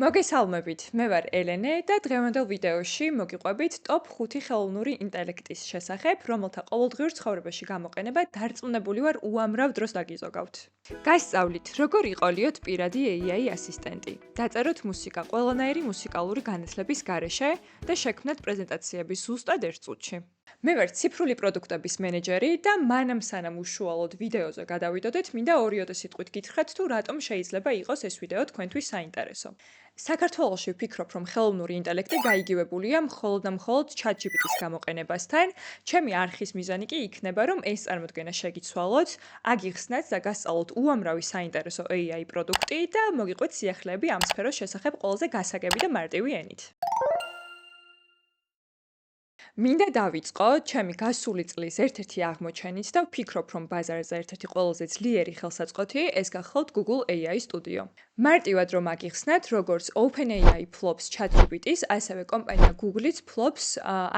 მოგესალმებით, მე ვარ ელენე და დღევანდელ ვიდეოში მოგიყვებით ტოპ 5 ხელოვნური ინტელექტის შესახებ, რომელთა ყოველდღიურ ცხოვრებაში გამოყენება დარწმუნებული ვარ უამრავ დროს დაგიზოგავთ. Გასწავლით, როგორ იყოლიოთ პირადი AI ასისტენტი, დაწეროთ მუსიკა ყველანაირი მუსიკალური განათლების გარეშე და შექმნათ პრეზენტაციები ზუსტად 1 წუთში. მე ვარ ციფრული პროდუქტების მენეჯერი და მანამ სანამ უშუალოდ ვიდეოზე გადავიდოდეთ, მინდა 2-3 სიტყვით გითხრათ თუ რატომ შეიძლება იყოს ეს ვიდეო თქვენთვის საინტერესო. საქართველოში ვფიქრობ, რომ ხელოვნური ინტელექტი გაიგივებულია მხოლოდ და მხოლოდ ChatGPT-ის გამოყენებასთან. ჩემი არხის მიზანი კი იქნება, რომ ეს წარმოდგენა შეგიცვალოთ, აგიხსნათ და გასწავლოთ უამრავი საინტერესო AI პროდუქტი და მოგიყვეთ სიახლეები ამ სფეროს შესახებ ყველაზე გასაგები და მარტივი ენით. მინდა დავიწყო ჩემი გასული წლის ერთ-ერთი აღმოჩენით და ვფიქრობ, რომ ბაზარზე ერთ-ერთი ყველაზე ძლიერი ხელსაწყოთი ეს გახლავთ Google AI Studio. მარტივად რომ აგიხსნათ, როგორც OpenAI ფლობს ChatGPT-ს, ასევე კომპანია Google-იც ფლობს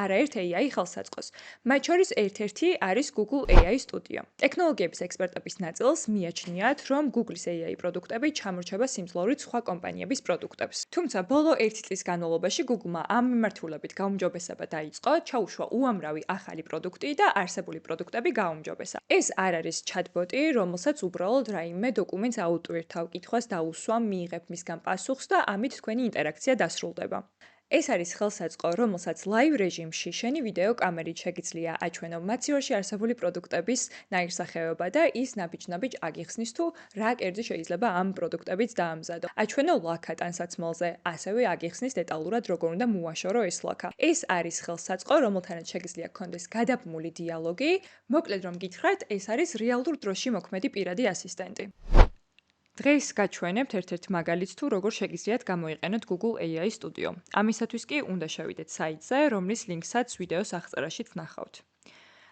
არაერთ AI ხელსაწყოს. მათ შორის ერთ-ერთი არის Google AI Studio. ტექნოლოგიების ექსპერტების ნაწილს მიაჩნიათ, რომ Google-ის AI პროდუქტები ჩამორჩება სიმძლავრით სხვა კომპანიების პროდუქტებს. თუმცა ბოლო 1 წლის განმავლობაში Google-მა ამ მიმართულებით გაუმჯობესება დაიწყო, ჩაუშვა უამრავი ახალი პროდუქტი და არსებული პროდუქტები გაუმჯობესა. ეს არ არის chatbot-ი, რომელსაც უბრალოდ რაიმე დოკუმენტს აუტვირთავ, კითხვას დაუსვამ, მიიღებ მისგან პასუხს და ამით თქვენი ინტერაქცია დასრულდება. ეს არის ხელსაწყო, რომელსაც live რეჟიმში შენი ვიდეო კამერით შეგიძლია აჩვენო მაცივარში არსებული პროდუქტების ნაირსახეობა და ის ნაბიჯ-ნაბიჯ აგიხსნის თუ რა კერძი შეიძლება ამ პროდუქტებით დაამზადო. აჩვენო ლაქა ტანსაცმელზე, ასევე აგიხსნის დეტალურად როგორ უნდა მოაშორო ეს ლაქა. ეს არის ხელსაწყო, რომელთანაც შეგიძლია გქონდეს გადაბმული დიალოგი. მოკლედ რომ გითხრათ, ეს არის რეალურ დროში მოქმედი პირადი ასისტენტი. დღეს გაჩვენებთ ერთ-ერთ მაგალითს თუ როგორ შეგიძლიათ გამოიყენოთ Google AI Studio. ამისათვის კი უნდა შევიდეთ საიტზე, რომლის ლინკსაც ვიდეოს აღწერაში ვნახავთ.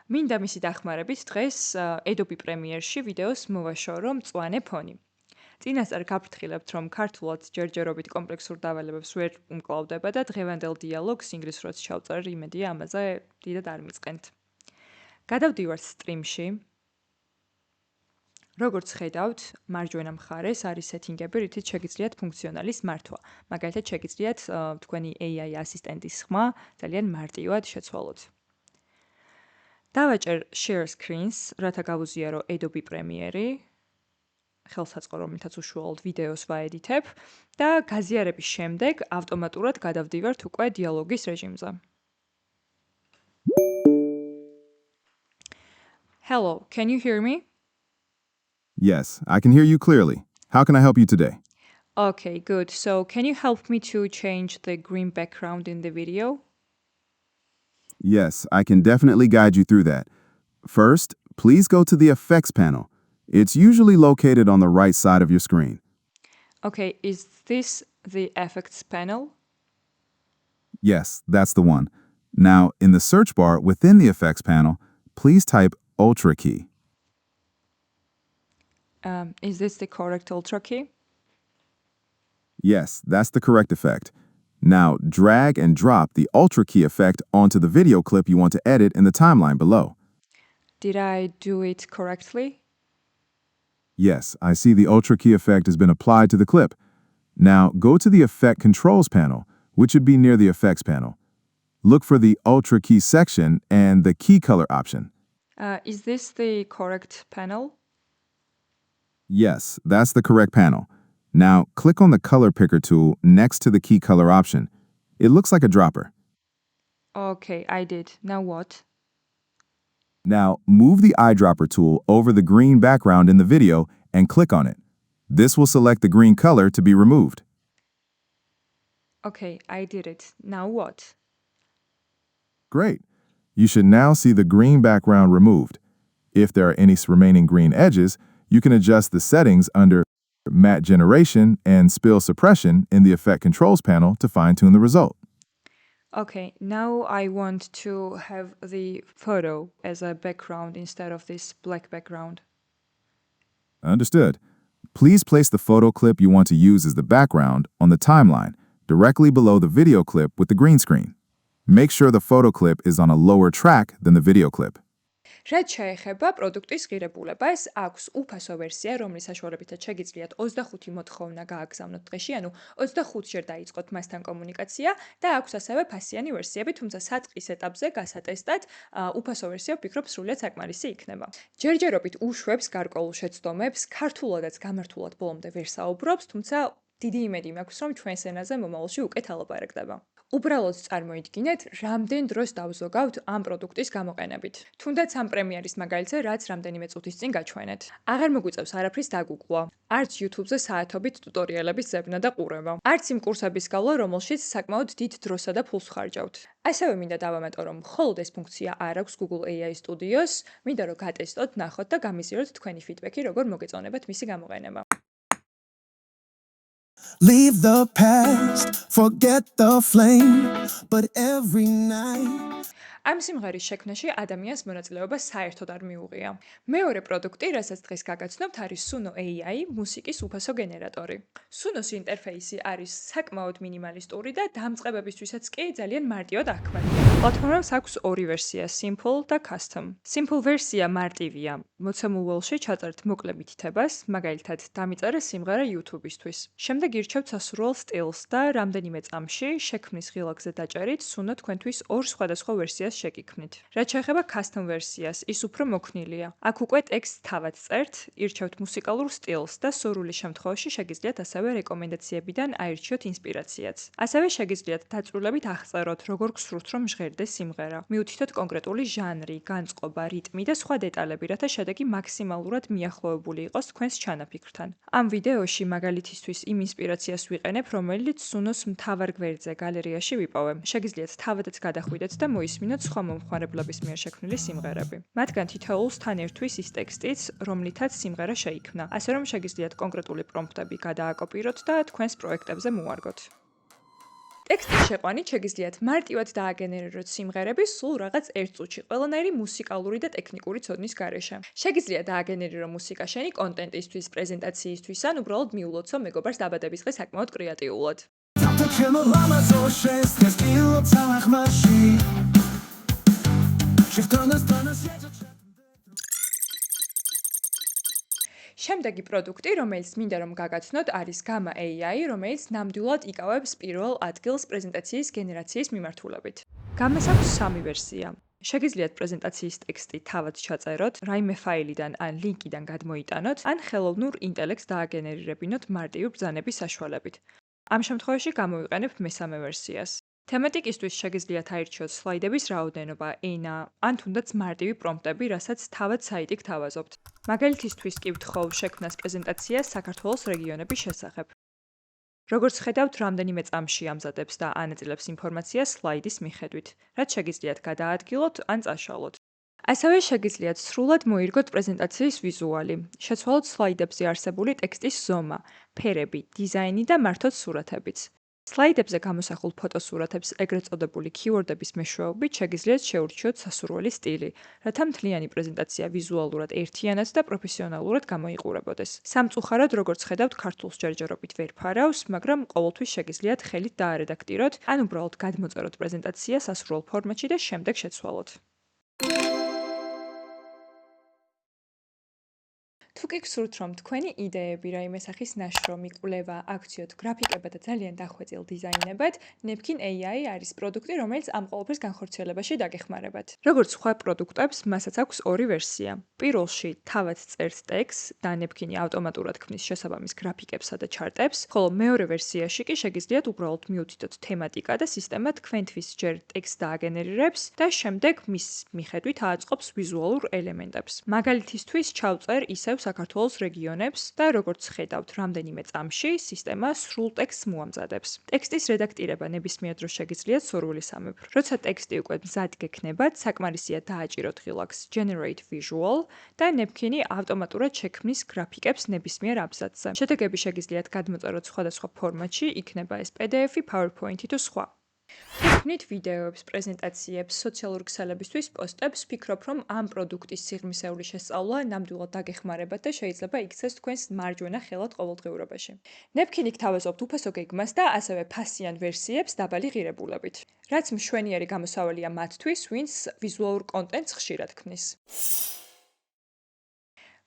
მინდა მისი დახმარებით დღეს Adobe Premiere-ში ვიდეოს მოვაშორო მწვანე ფონი. წინასწარ გაფრთხილებთ, რომ ქართულად ჯერჯერობით კომპლექსურ დავალებებს ვერ უმკლავდება და დღევანდელ დიალოგს ინგლისურად როც ჩავწერ, იმედია ამაზე დიდად არ მიწყენთ. გადავდივართ სტრიმში. როგორც ხედავთ, მარჯვენა მხარეს არის სეტინგები, რითიც შეგიძლიათ ფუნქციონალის მართვა. მაგალითად, შეგიძლიათ თქვენი AI ასისტენტის ხმა ძალიან მარტივად შეცვალოთ. დავაჭერ share screens, რათა გავუზიარო Adobe Premiere, ხელსაწყო, რომელთაც უშუალოდ ვიდეოს ვაედიტებ და გაზიარების შემდეგ ავტომატურად გადავდივართ უკვე დიალოგის რეჟიმზე. Hello, can you hear me? Yes, I can hear you clearly. How can I help you today? Okay, good. So, can you help me to change the green background in the video? Yes, I can definitely guide you through that. First, please go to the Effects panel. It's usually located on the right side of your screen. Okay, is this the effects panel? Yes, that's the one. Now, in the search bar within the Effects panel, please type Ultra key. Is this the correct Ultra key? Yes, that's the correct effect. Now, drag and drop the Ultra key effect onto the video clip you want to edit in the timeline below. Did I do it correctly? Yes, I see the Ultra key effect has been applied to the clip. Now, go to the Effect Controls panel, which should be near the Effects panel. Look for the Ultra key section and the key color option. Is this the correct panel? Yes, that's the correct panel. Now, click on the Color Picker tool next to the key color option. It looks like a dropper. Okay, I did. Now what? Now, move the eyedropper tool over the green background in the video and click on it. This will select the green color to be removed. Okay, I did it. Now what? Great. You should now see the green background removed. If there are any remaining green edges, you can adjust the settings under Matte Generation and Spill Suppression in the Effect Controls panel to fine-tune the result. Okay, now I want to have the photo as a background instead of this black background. Understood. Please place the photo clip you want to use as the background on the timeline, directly below the video clip with the green screen. Make sure the photo clip is on a lower track than the video clip. რაც შეეხება პროდუქტის ღირებულებას, აქვს უფასო ვერსია, რომლის საშუალებითაც შეგიძლიათ 25 მოთხოვნა გააგზავნოთ დღეში, ანუ 25 ჯერ დაიწყოთ მასთან კომუნიკაცია და აქვს ასევე ფასიანი ვერსიები, თუმცა საწყის ეტაპზე გასატესტად უფასო ვერსია ვფიქრობ სრულიად საკმარისი იქნება. ჯერჯერობით უშვებს გარკვეულ შეცდომებს, ქართულადაც გამართულად ბოლომდე ვერ საუბრობს, თუმცა დიდი იმედი მაქვს, რომ ჩვენს ენაზე მომავალში უკეთ ალაპარაკდება. უბრალოდ წარმოიდგინეთ, რამდენ დროს დავზოგავთ ამ პროდუქტის გამოყენებით. თუნდაც ამ პრემიერის მაგალითზე, რაც რამდენიმე წუთის წინ გაჩვენეთ. აღარ მოგვიწევს არაფრის დაგუგლა. არც YouTube-ზე საათობით ტუტორიალების ზებნა და ყურება. არც იმ კურსების გავლა, რომელშიც საკმაოდ დიდ დროსა და ფულს ვხარჯავთ. ასევე მინდა დავამატო, რომ მხოლოდ ეს ფუნქცია არ აქვს Google AI Studio-ს, მინდა რომ გატესტოთ, ნახოთ და გამიზიაროთ თქვენი ფიდბექი, როგორ მოგეწონებათ მისი გამოყენება. Leave the past, forget the flame, but every night ამ სიმღერის შექმნაში ადამიანს მონაწილეობა საერთოდ არ მიუღია. მეორე პროდუქტი, რასაც დღეს გაგაცნობთ, არის Suno AI, მუსიკის უფასო გენერატორი. Suno-ს ინტერფეისი არის საკმაოდ მინიმალისტური და დამწყებებისთვისაც კი ძალიან მარტივად აღქმულია. პლატფორმას აქვს ორი ვერსია, Simple და Custom. Simple ვერსია მარტივია. მოცემულ ველში ჩაწერთ მოკლე მითითებას, მაგალითად, დამიწერე სიმღერა YouTube-ისთვის. შემდეგ ირჩევთ სასურველ სტილს და რამდენიმე წამში შექმნის ღილაკზე დაჭერით, Suno თქვენთვის ორ სხვადასხვა ვერსიას შეგიქმნით. რაც შეეხება custom ვერსიას, ის უფრო მოქნილია. აქ უკვე ტექსტს თავად წერთ, ირჩევთ მუსიკალურ სტილს და სურვილის შემთხვევაში შეგიძლიათ ასევე რეკომენდაციებიდან აირჩიოთ ინსპირაციაც. ასევე შეგიძლიათ დაწვრილებით აღწეროთ, როგორ გსურთ, რომ ჟღერდეს სიმღერა. მიუთითოთ კონკრეტული ჟანრი, განწყობა, რიტმი და სხვა დეტალები, რათა შედეგი მაქსიმალურად მიახლოებული იყოს თქვენს ჩანაფიქრთან. ამ ვიდეოში მაგალითისთვის იმ ინსპირაციას ვიყენებ, რომელიც Suno-ს მთავარ გვერდზე გალერეაში ვიპოვე. შეგიძლიათ თავადაც გადახვიდეთ და მოისმინოთ სხვა მომხმარებლების მიერ შექმნილი სიმღერები. მათგან თითოეულს თან ერთვის ის ტექსტიც, რომლითაც სიმღერა შეიქმნა, ასე რომ შეგიძლიათ კონკრეტული პრომპტები გადააკოპიროთ და თქვენს პროექტებზე მოუარგოთ. ტექსტის შეყვანით შეგიძლიათ მარტივად დააგენერიროთ სიმღერები სულ რაღაც 1 წუთში, ყველანაირი მუსიკალური და ტექნიკური ცოდნის გარეშე. შეგიძლიათ დააგენერირო მუსიკა შენი კონტენტისთვის, პრეზენტაციისთვის, ან უბრალოდ მიულოცო მეგობარს დაბადების დღე საკმაოდ კრეატიულად. შემდეგი პროდუქტი, რომელიც მინდა რომ გაგაცნოთ, არის Gamma AI, რომელიც ნამდვილად იკავებს პირველ ადგილს პრეზენტაციის გენერაციის მიმართულებით. Gamma-ს აქვს სამი ვერსია. შეგიძლიათ პრეზენტაციის ტექსტი თავად ჩაწეროთ, რაიმე ფაილიდან ან ლინკიდან გადმოიტანოთ, ან ხელოვნურ ინტელექტს დააგენერირებინოთ მარტივი ბრძანების საშუალებით. ამ შემთხვევაში გამოვიყენებთ მესამე ვერსიას. თემატიკისთვის შეგიძლიათ აირჩიოთ სლაიდების რაოდენობა, ენა, ან თუნდაც მარტივი პრომპტები, რასაც თავად საიტი გთავაზობთ. მაგალითისთვის კი ვთხოვ შექმნას პრეზენტაციას საქართველოს რეგიონების შესახებ. როგორც ხედავთ, რამდენიმე წამში ამზადებს და ანაწილებს ინფორმაციას სლაიდის მიხედვით, რაც შეგიძლიათ გადაადგილოთ ან წაშალოთ. ასევე შეგიძლიათ სრულად მოირგოთ პრეზენტაციის ვიზუალი, შეცვალოთ სლაიდებზე არსებული ტექსტის ზომა, ფერები, დიზაინი და მართოთ სურათებიც. სლაიდებზე გამოსახულ ფოტოსურათებს ეგრეთ წოდებული keyword-ების მეშვეობით შეგიძლიათ შეურჩიოთ სასურველი სტილი, რათა მთლიანი პრეზენტაცია ვიზუალურად ერთიანად და პროფესიონალურად გამოიყურებოდეს. სამწუხაროდ, როგორც ხედავთ, ქართულს ჯერჯერობით ვერ ფარავს, მაგრამ ყოველთვის შეგიძლიათ ხელით დაარედაქტიროთ, ან უბრალოდ გადმოწეროთ პრეზენტაცია სასურველ ფორმატში და შემდეგ შეცვალოთ. თუ კი გსურთ, რომ თქვენი იდეები, რაიმე სახის ნაშრომი, კვლევა, აქციოთ, გრაფიკება და ძალიან დახვეწილ დიზაინებად, Nepkin AI არის პროდუქტი, რომელიც ამ ყველაფრის განხორციელებაში დაგეხმარებათ. როგორც სხვა პროდუქტებს, მასაც აქვს ორი ვერსია. პირველში თავად წერთ ტექსტს და Nepkin-ი ავტომატურად ქმნის შესაბამის გრაფიკებსა და ჩარტებს, ხოლო მეორე ვერსიაში კი შეგიძლიათ უბრალოდ მიუთითოთ თემატიკა და სისტემა თქვენთვის ჯერ ტექსტს დააგენერირებს და შემდეგ მის მიხედვით ააწყობს ვიზუალურ ელემენტებს. მაგალითისთვის ჩავწერ ისევ საქართველოს რეგიონებს და როგორც ხედავთ, რამდენიმე წამში სისტემა სრულ ტექსტს მოამზადებს. ტექსტის რედაქტირება ნებისმიერ დროს შეგიძლიათ სურვილისამებრ. როცა ტექსტი უკვე მზად გექნებათ, საკმარისია დააჭიროთ ღილაკს Generate Visual და Nepkin-ი ავტომატურად შექმნის გრაფიკებს ნებისმიერ აბზაცზე. შედეგები შეგიძლიათ გადმოწეროთ სხვადასხვა ფორმატში, იქნება ეს PDF-ი, PowerPoint-ი თუ სხვა. ქმნით ვიდეოებს, პრეზენტაციებს, სოციალური ქსელებისთვის პოსტებს, ვფიქრობ, რომ ამ პროდუქტის სიღრმისეული შესწავლა ნამდვილად დაგეხმარებათ და შეიძლება იქცეს თქვენს მარჯვენა ხელად ყოველდღიურობაში. ნეფქინი გთავაზობთ უფასო გეგმას და ასევე ფასიან ვერსიებს დაბალი ღირებულებით, რაც მშვენიერი გამოსავალია მათთვის, ვინც ვიზუალურ კონტენტს ხშირად ქმნის.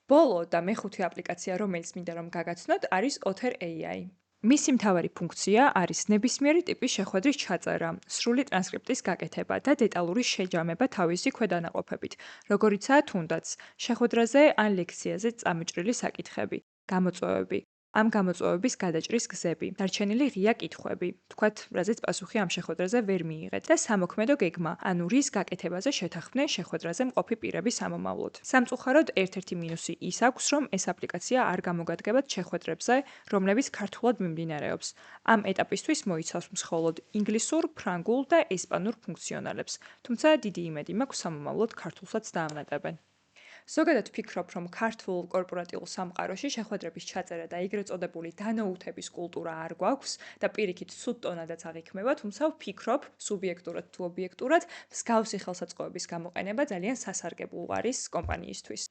ბოლო და მეხუთე აპლიკაცია, რომელიც მინდა რომ გაგაცნოთ, არის Otter AI. მისი მთავარი ფუნქცია არის ნებისმიერი ტიპის შეხვედრის ჩაწერა, სრული ტრანსკრიპტის გაკეთება და დეტალური შეჯამება თავისი ქვედანაყოფებით, როგორიცაა თუნდაც შეხვედრაზე ან ლექციაზე წამოჭრილი საკითხები, გამოწვევები, ამ გამოწვევების გადაჭრის გზები, დარჩენილი ღია კითხვები, თქვათ, რაზეც პასუხი ამ შეხვედრაზე ვერ მიიღეთ და სამოქმედო გეგმა, ანუ რის გაკეთებაზე შეთანხმდნენ შეხვედრაზე მყოფი პირების სამომავლოდ. სამწუხაროდ, ერთ-ერთი მინუსი ის აქვს, რომ ეს აპლიკაცია არ გამოგადგებათ შეხვედრებზე, რომლებიც ქართულად მიმდინარეობს. ამ ეტაპისთვის მოიცავს მხოლოდ ინგლისურ, ფრანგულ და ესპანურ ფუნქციონალებს, თუმცა დიდი იმედი მაქვს სამომავლოდ ქართულსაც დაამატებენ. ზოგადად ვფიქრობ, რომ ქართულ კორპორატიულ სამყაროში შეხვედრების ჩაწერა და ეგრეთ წოდებული დანაუთების კულტურა არ გვაქვს და პირიქით ცუდ ტონადაც აღიქმება, თუმცა ვფიქრობ, სუბიექტურად თუ ობიექტურად, მსგავსი ხელსაწყოების გამოყენება ძალიან სასარგებლო არის კომპანიისთვის.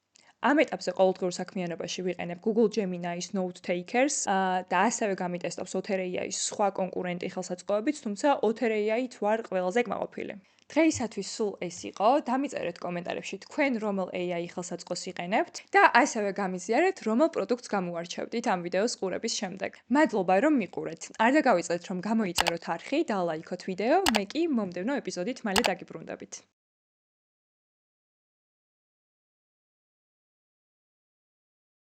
ამ ეტაპზე ყოველდღიურ საქმიანობაში ვიყენებ Google Gemini-ის Note Takers და ასევე გამიტესტავს Otter AI-ის სხვა კონკურენტი ხელსაწყოებიც, თუმცა Otter AI-ით ვარ ყველაზე კმაყოფილი. დღეისათვის სულ ეს იყო. დამიწერეთ კომენტარებში თქვენ რომელ AI ხელსაწყოს იყენებთ და ასევე გამიზიარეთ რომელ პროდუქტს გამოარჩევდით ამ ვიდეოს ყურების შემდეგ. მადლობა რომ მიყურეთ. არ დაგავიწყდეთ რომ გამოიწეროთ არხი და ლაიქოთ ვიდეო, მე კი მომდევნო ეპიზოდით მალე დაგიბრუნდებით.